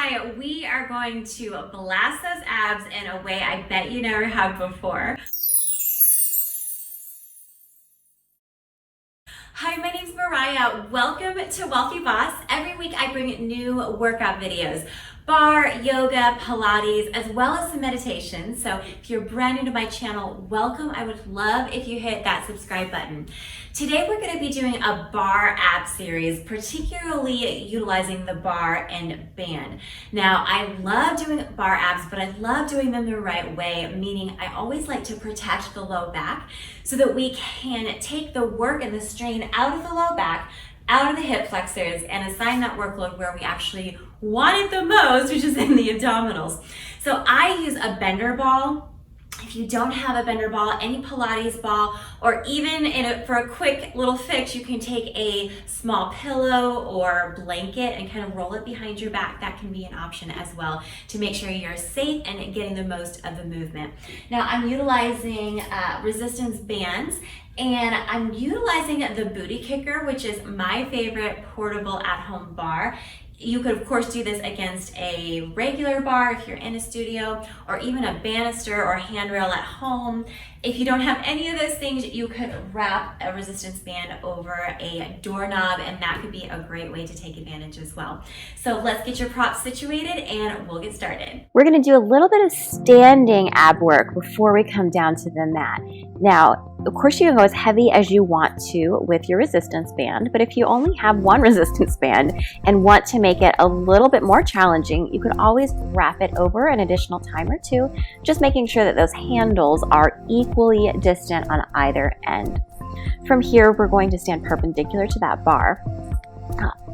Hi, we are going to blast those abs in a way I bet you never have before. Hi, my name's Mariah. Welcome to Wealthy Boss. Every week I bring new workout videos. Barre, yoga, Pilates, as well as some meditation. So if you're brand new to my channel, welcome. I would love if you hit that subscribe button. Today we're going to be doing a Barre Abs series, particularly utilizing the bar and band. Now, I love doing Barre Abs, but I love doing them the right way, meaning I always like to protect the low back so that we can take the work and the strain out of the low back, out of the hip flexors, and assign that workload where we actually want it the most, which is in the abdominals. So I use a bender ball. If you don't have a bender ball, any Pilates ball, or even for a quick little fix, you can take a small pillow or blanket and kind of roll it behind your back. That can be an option as well to make sure you're safe and getting the most of the movement. Now I'm utilizing resistance bands, and I'm utilizing the booty kicker, which is my favorite portable at-home bar. You could, of course, do this against a regular bar if you're in a studio, or even a banister or handrail at home. If you don't have any of those things, you could wrap a resistance band over a doorknob, and that could be a great way to take advantage as well. So let's get your props situated and we'll get started. We're going to do a little bit of standing ab work before we come down to the mat. Now, of course, you can go as heavy as you want to with your resistance band, but if you only have one resistance band and want to make it a little bit more challenging, you could always wrap it over an additional time or two, just making sure that those handles are equally distant on either end. From here, we're going to stand perpendicular to that bar.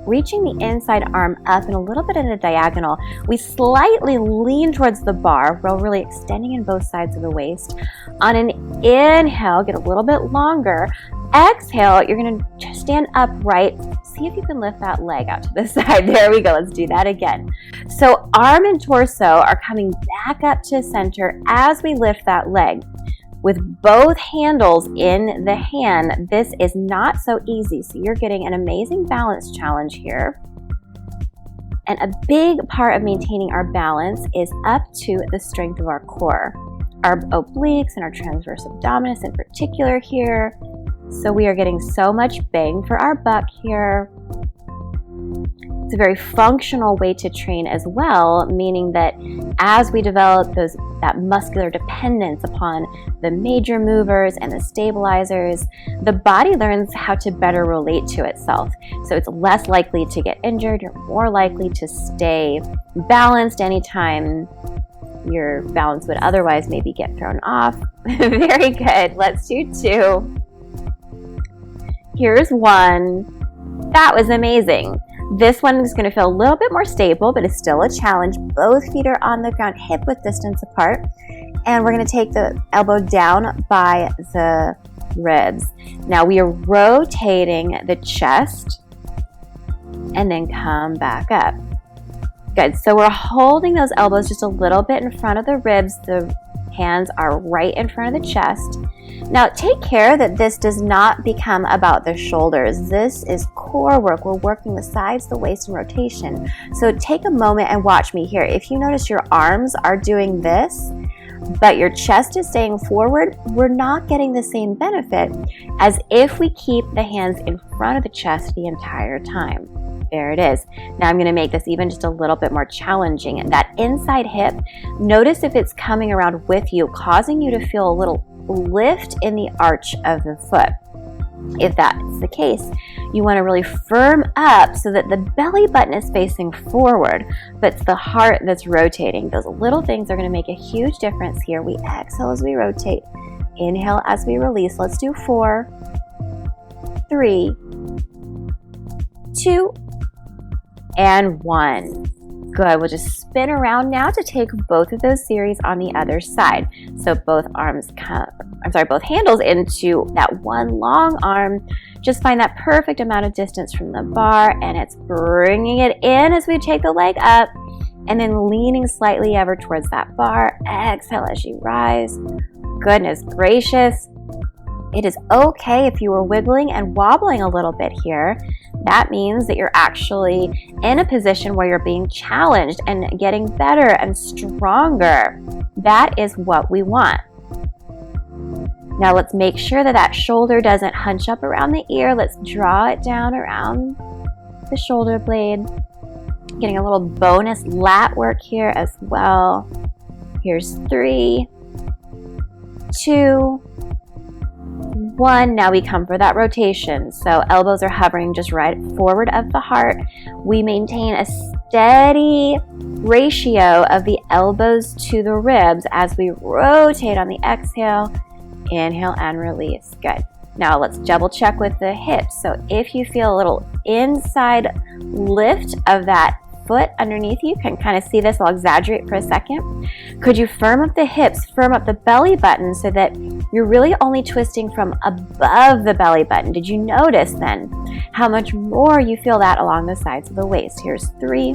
Reaching the inside arm up and a little bit in a diagonal, we slightly lean towards the bar while really extending in both sides of the waist. On an inhale, get a little bit longer. Exhale, you're going to stand upright. See if you can lift that leg out to the side. There we go. Let's do that again. So arm and torso are coming back up to center as we lift that leg. With both handles in the hand, this is not so easy. So you're getting an amazing balance challenge here. And a big part of maintaining our balance is up to the strength of our core. Our obliques and our transverse abdominis in particular here. So we are getting so much bang for our buck here. It's a very functional way to train as well, meaning that as we develop that muscular dependence upon the major movers and the stabilizers, the body learns how to better relate to itself. So it's less likely to get injured. You're more likely to stay balanced anytime your balance would otherwise maybe get thrown off. Very good. Let's do two. Here's one. That was amazing. This one is going to feel a little bit more stable, but it's still a challenge. Both feet are on the ground, hip width distance apart. And we're going to take the elbow down by the ribs. Now we are rotating the chest and then come back up. Good. So we're holding those elbows just a little bit in front of the ribs. The hands are right in front of the chest. Now take care that this does not become about the shoulders. This is core work. We're working the sides, the waist, and rotation. So take a moment and watch me here. If you notice your arms are doing this, but your chest is staying forward, we're not getting the same benefit as if we keep the hands in front of the chest the entire time. There it is. Now I'm going to make this even just a little bit more challenging. And that inside hip, notice if it's coming around with you, causing you to feel a little lift in the arch of the foot. If that's the case, you want to really firm up so that the belly button is facing forward, but it's the heart that's rotating. Those little things are going to make a huge difference here. We exhale as we rotate, inhale as we release. Let's do 4, 3, 2, and 1. Good. We'll just spin around now to take both of those series on the other side. So both handles into that one long arm. Just find that perfect amount of distance from the bar, and it's bringing it in as we take the leg up and then leaning slightly ever towards that bar. Exhale as you rise. Goodness gracious. it is okay if you were wiggling and wobbling a little bit here. That means that you're actually in a position where you're being challenged and getting better and stronger. That is what we want. Now let's make sure that that shoulder doesn't hunch up around the ear. Let's draw it down around the shoulder blade. Getting a little bonus lat work here as well. Here's 3, 2, 1. Now we come for that rotation. So elbows are hovering just right forward of the heart. We maintain a steady ratio of the elbows to the ribs as we rotate on the exhale. Inhale and release. Good. Now let's double check with the hips. So if you feel a little inside lift of that foot underneath you, can kind of see this, I'll exaggerate for a second. Could you firm up the hips, firm up the belly button so that you're really only twisting from above the belly button? Did you notice then how much more you feel that along the sides of the waist? Here's 3,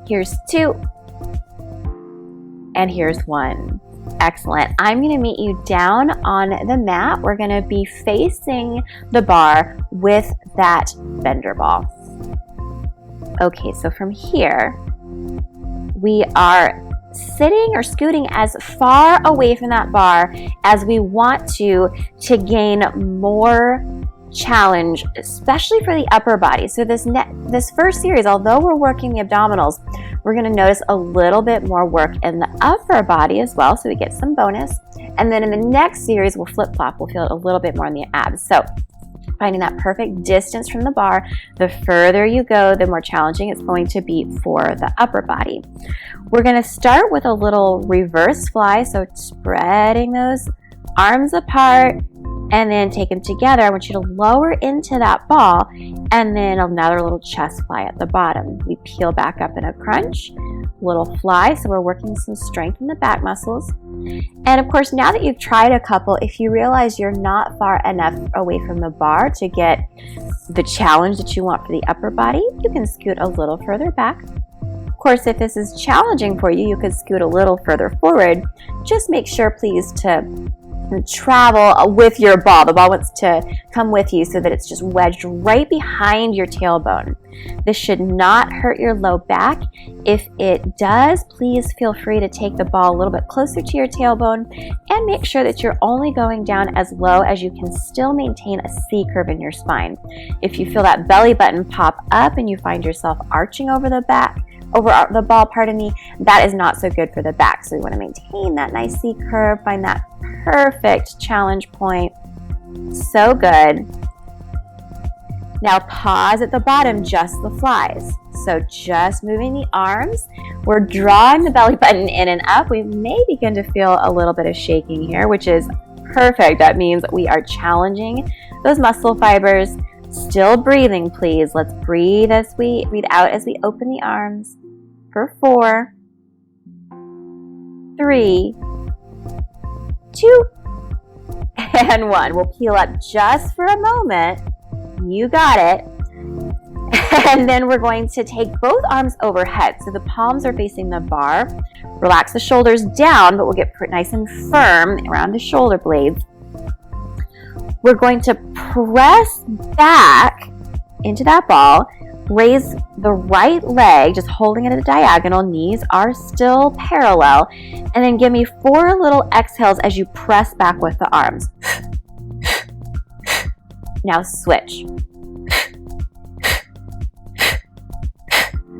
here's 2, and here's 1. Excellent. I'm going to meet you down on the mat. We're going to be facing the bar with that bender ball. Okay, so from here, we are sitting or scooting as far away from that bar as we want to gain more challenge, especially for the upper body. So this first series, although we're working the abdominals, we're going to notice a little bit more work in the upper body as well, so we get some bonus. And then in the next series, we'll flip-flop. We'll feel it a little bit more in the abs. So finding that perfect distance from the bar, the further you go, the more challenging it's going to be for the upper body. We're going to start with a little reverse fly, so spreading those arms apart, and then take them together. I want you to lower into that ball, and then another little chest fly at the bottom. We peel back up in a crunch, little fly, so we're working some strength in the back muscles. And of course, now that you've tried a couple, if you realize you're not far enough away from the bar to get the challenge that you want for the upper body, you can scoot a little further back. Of course, if this is challenging for you, you could scoot a little further forward. Just make sure, please, to travel with your ball. The ball wants to come with you so that it's just wedged right behind your tailbone. This should not hurt your low back. If it does, please feel free to take the ball a little bit closer to your tailbone and make sure that you're only going down as low as you can still maintain a C curve in your spine. If you feel that belly button pop up and you find yourself arching over the ball, pardon me, that is not so good for the back. So we want to maintain that nice C curve, find that perfect challenge point. So good. Now pause at the bottom, just the flies. So just moving the arms. We're drawing the belly button in and up. We may begin to feel a little bit of shaking here, which is perfect. That means we are challenging those muscle fibers. Still breathing, please. Let's breathe out as we open the arms for 4, 3, 2, and 1. We'll peel up just for a moment. You got it. And then we're going to take both arms overhead. So the palms are facing the bar. Relax the shoulders down, but we'll get nice and firm around the shoulder blades. We're going to press back into that ball, raise the right leg, just holding it at a diagonal, knees are still parallel, and then give me 4 little exhales as you press back with the arms. Now switch.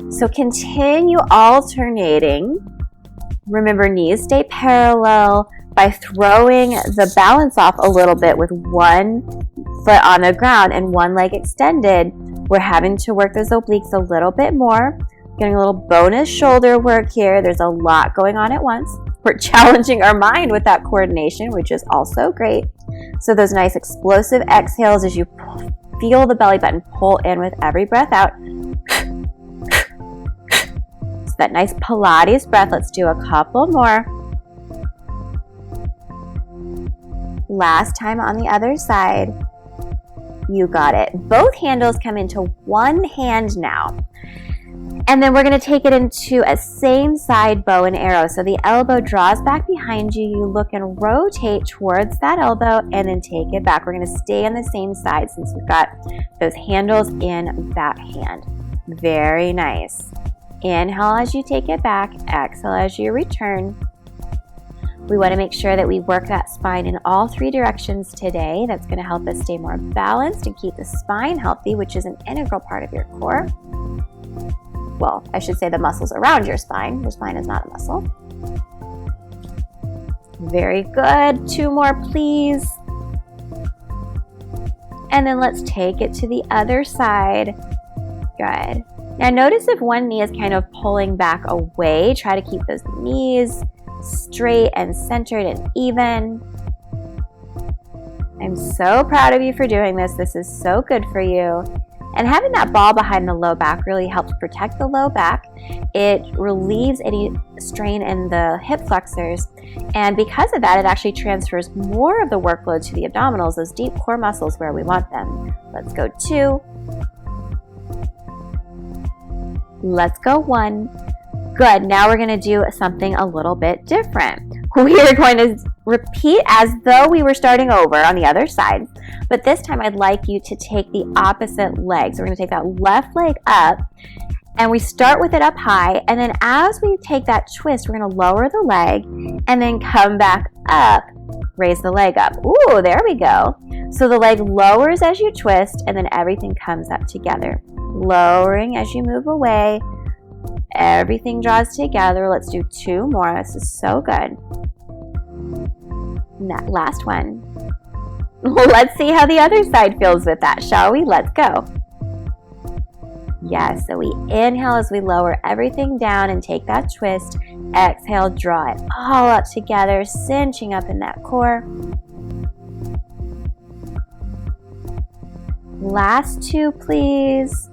So continue alternating. Remember, knees stay parallel by throwing the balance off a little bit with one foot on the ground and one leg extended. We're having to work those obliques a little bit more. Getting a little bonus shoulder work here. There's a lot going on at once. We're challenging our mind with that coordination, which is also great. So those nice explosive exhales as you feel the belly button pull in with every breath out. So that nice Pilates breath. Let's do a couple more. Last time on the other side. You got it. Both handles come into one hand now. And then we're going to take it into a same side bow and arrow. So the elbow draws back behind you. You look and rotate towards that elbow and then take it back. We're going to stay on the same side since we've got those handles in that hand. Very nice. Inhale as you take it back. Exhale as you return. We want to make sure that we work that spine in all 3 directions today. That's going to help us stay more balanced and keep the spine healthy, which is an integral part of your core. Well, I should say the muscles around your spine. Your spine is not a muscle. Very good. 2 more, please. And then let's take it to the other side. Good. Now notice if one knee is kind of pulling back away, try to keep those knees straight and centered and even. I'm so proud of you for doing this. This is so good for you. And having that ball behind the low back really helps protect the low back. It relieves any strain in the hip flexors. And because of that, it actually transfers more of the workload to the abdominals, those deep core muscles where we want them. Let's go 2. Let's go 1. Good. Now we're going to do something a little bit different. We are going to repeat as though we were starting over on the other side, but this time I'd like you to take the opposite leg. So we're going to take that left leg up, and we start with it up high, and then as we take that twist, we're going to lower the leg, and then come back up, raise the leg up. Ooh, there we go. So the leg lowers as you twist, and then everything comes up together. Lowering as you move away. Everything draws together. Let's do 2 more. This is so good. And that last one. Let's see how the other side feels with that, shall we? Let's go. Yes, so we inhale as we lower everything down and take that twist. Exhale, draw it all up together, cinching up in that core. Last 2, please.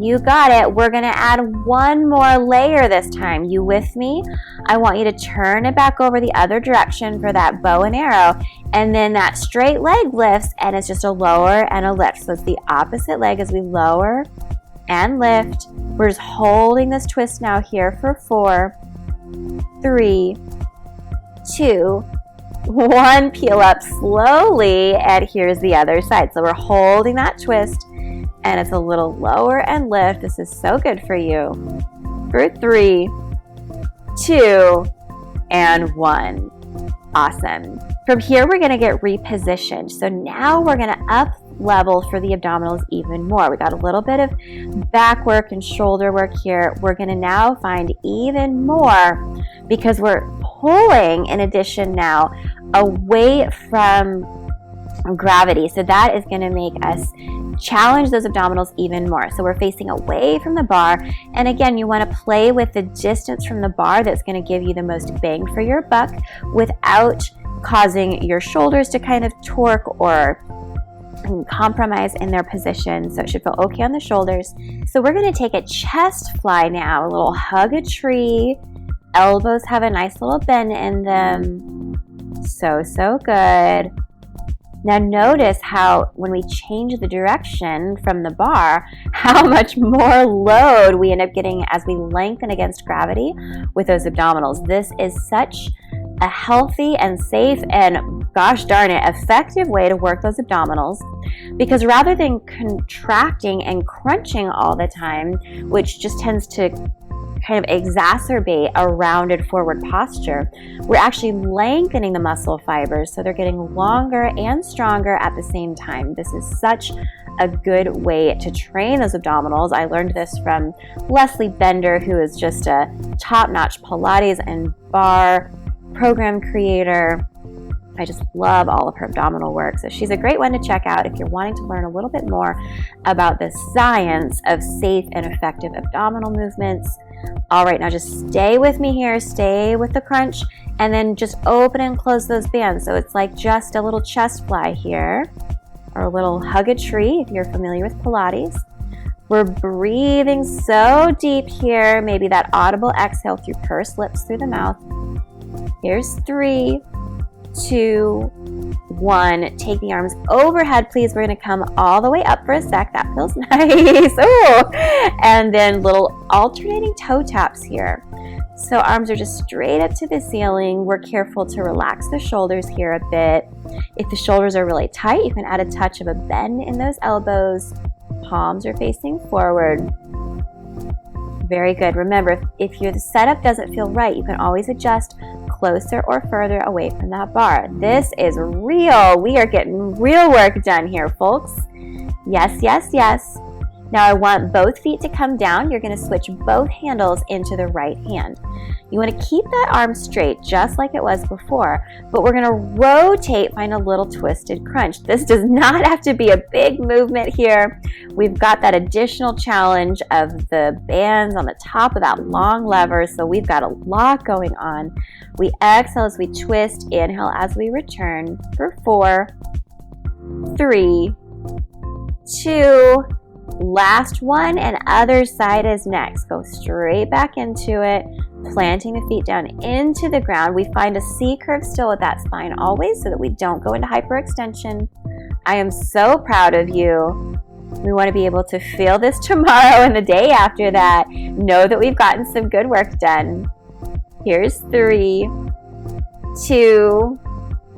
You got it. We're going to add 1 more layer this time. You with me? I want you to turn it back over the other direction for that bow and arrow. And then that straight leg lifts, and it's just a lower and a lift. So it's the opposite leg as we lower and lift. We're just holding this twist now here for 4, 3, 2, 1. Peel up slowly, and here's the other side. So we're holding that twist. And it's a little lower and lift. This is so good for you. For 3, 2, and 1. Awesome. From here, we're going to get repositioned. So now we're going to up level for the abdominals even more. We got a little bit of back work and shoulder work here. We're going to now find even more because we're pulling, in addition now, away from gravity. So that is going to make us challenge those abdominals even more. So we're facing away from the bar. And again, you want to play with the distance from the bar that's going to give you the most bang for your buck without causing your shoulders to kind of torque or compromise in their position. So it should feel okay on the shoulders. So we're going to take a chest fly now, a little hug a tree. Elbows have a nice little bend in them. So good. Now notice how when we change the direction from the bar, how much more load we end up getting as we lengthen against gravity with those abdominals. This is such a healthy and safe and, gosh darn it, effective way to work those abdominals, because rather than contracting and crunching all the time, which just tends to kind of exacerbate a rounded forward posture, we're actually lengthening the muscle fibers so they're getting longer and stronger at the same time. This is such a good way to train those abdominals. I learned this from Leslie Bender, who is just a top-notch Pilates and barre program creator. I just love all of her abdominal work. So she's a great one to check out if you're wanting to learn a little bit more about the science of safe and effective abdominal movements. All right, now just stay with me here, stay with the crunch, and then just open and close those bands. So it's like just a little chest fly here, or a little hug a tree if you're familiar with Pilates. We're breathing so deep here, maybe that audible exhale through pursed lips through the mouth. Here's 3, 2, 1. Take the arms overhead, please. We're going to come all the way up for a sec. That feels nice. Oh, and then little alternating toe taps here. So arms are just straight up to the ceiling. We're careful to relax the shoulders here a bit. If the shoulders are really tight, you can add a touch of a bend in those elbows. Palms are facing forward. Very good. Remember, if your setup doesn't feel right, you can always adjust closer or further away from that bar. This is real. We are getting real work done here, folks. Yes, yes, yes. Now I want both feet to come down. You're going to switch both handles into the right hand. You want to keep that arm straight just like it was before, but we're going to rotate, find a little twisted crunch. This does not have to be a big movement here. We've got that additional challenge of the bands on the top of that long lever, so we've got a lot going on. We exhale as we twist, inhale as we return for 4, 3, 2, last one, and other side is next. Go straight back into it, planting the feet down into the ground. We find a C curve still with that spine always so that we don't go into hyperextension. I am so proud of you. We want to be able to feel this tomorrow and the day after that. Know that we've gotten some good work done. Here's 3, 2,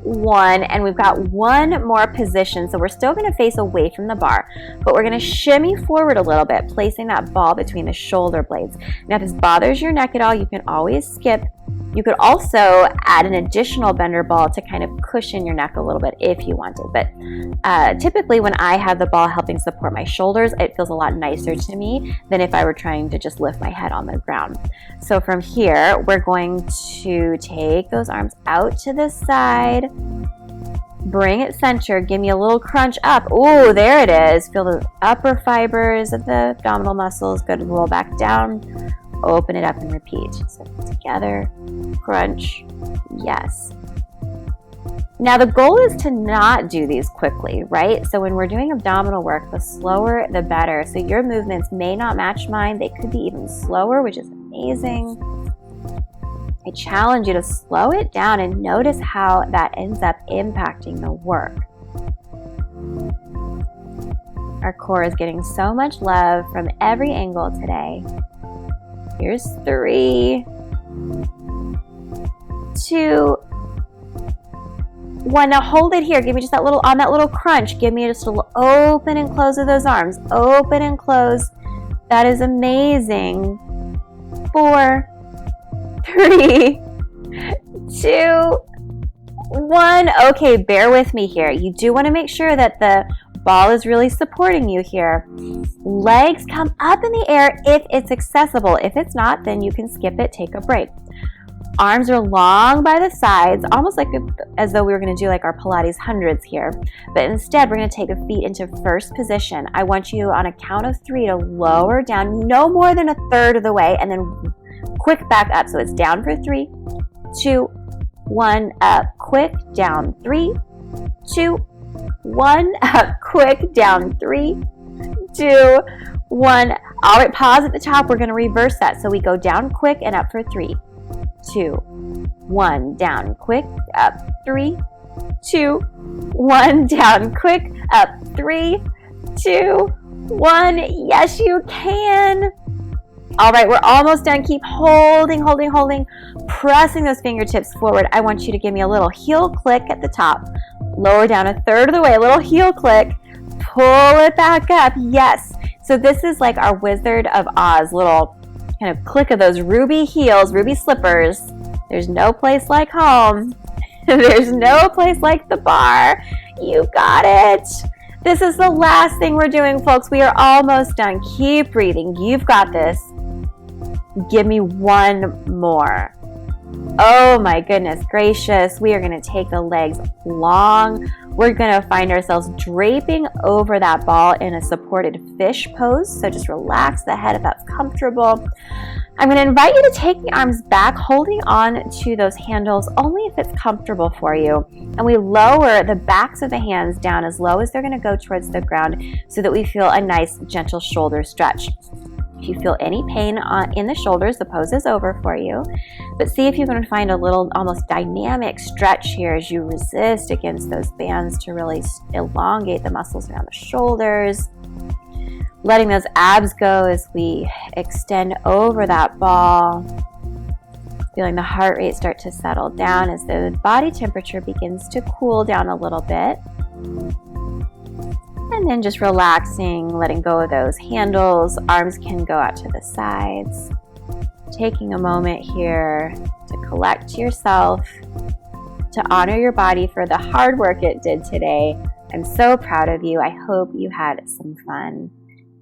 1, and we've got one more position, so we're still going to face away from the bar, but we're going to shimmy forward a little bit, placing that ball between the shoulder blades. Now if this bothers your neck at all, you can always skip. You could also add an additional bender ball to kind of cushion your neck a little bit if you wanted, but typically when I have the ball helping support my shoulders, it feels a lot nicer to me than if I were trying to just lift my head on the ground. So from here, we're going to take those arms out to the side, bring it center, give me a little crunch up. Oh, there it is. Feel the upper fibers of the abdominal muscles. Good. Roll back down. Open it up and repeat. So together, crunch, yes. Now the goal is to not do these quickly, right? So when we're doing abdominal work, the slower the better. So your movements may not match mine. They could be even slower, which is amazing. I challenge you to slow it down and notice how that ends up impacting the work. Our core is getting so much love from every angle today. Here's 3, 2, 1. Now hold it here. Give me just that little, on that little crunch, give me just a little open and close of those arms. Open and close. That is amazing. 4, 3, 2, 1. Okay, bear with me here. You do want to make sure that the ball is really supporting you here. Legs come up in the air if it's accessible. If it's not, then you can skip it, take a break. Arms are long by the sides, almost like as though we were going to do like our Pilates hundreds here. But instead, we're going to take the feet into first position. I want you on a count of 3 to lower down no more than a third of the way, and then quick back up. So it's down for 3, 2, 1, up, quick, down, 3, 2, 1, up, quick, down, 3, 2, 1. All right, pause at the top. We're going to reverse that. So we go down quick and up for 3, 2, 1, down quick, up, 3, 2, 1, down quick, up, 3, 2, 1. Yes, you can. All right, we're almost done. Keep holding, holding, holding, pressing those fingertips forward. I want you to give me a little heel click at the top. Lower down a third of the way, a little heel click. Pull it back up. Yes. So this is like our Wizard of Oz little kind of click of those ruby heels, ruby slippers. There's no place like home. There's no place like the bar. You got it. This is the last thing we're doing, folks. We are almost done. Keep breathing. You've got this. Give me one more. Oh my goodness gracious. We are going to take the legs long. We're going to find ourselves draping over that ball in a supported fish pose. So just relax the head if that's comfortable. I'm going to invite you to take the arms back, holding on to those handles only if it's comfortable for you. And we lower the backs of the hands down as low as they're going to go towards the ground so that we feel a nice gentle shoulder stretch. If you feel any pain in the shoulders, the pose is over for you. But see if you can find a little almost dynamic stretch here as you resist against those bands to really elongate the muscles around the shoulders. Letting those abs go as we extend over that ball. Feeling the heart rate start to settle down as the body temperature begins to cool down a little bit. And then just relaxing, letting go of those handles. Arms can go out to the sides. Taking a moment here to collect yourself, to honor your body for the hard work it did today. I'm so proud of you. I hope you had some fun.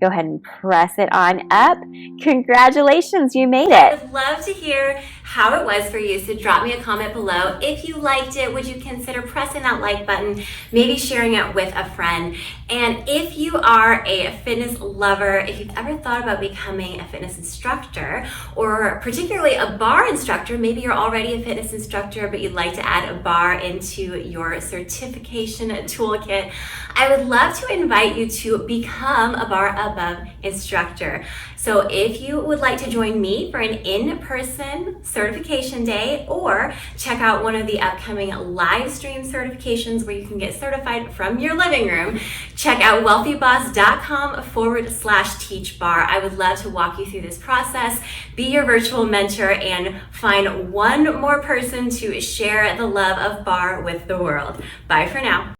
Go ahead and press it on up. Congratulations, you made it. I would love to hear how it was for you, so drop me a comment below. If you liked it, would you consider pressing that like button, maybe sharing it with a friend? And if you are a fitness lover, if you've ever thought about becoming a fitness instructor, or particularly a bar instructor, maybe you're already a fitness instructor, but you'd like to add a bar into your certification toolkit, I would love to invite you to become a Barre Abs instructor. So if you would like to join me for an in-person certification day, or check out one of the upcoming live stream certifications where you can get certified from your living room, check out wealthyboss.com/teach bar. I would love to walk you through this process, be your virtual mentor, and find one more person to share the love of bar with the world. Bye for now.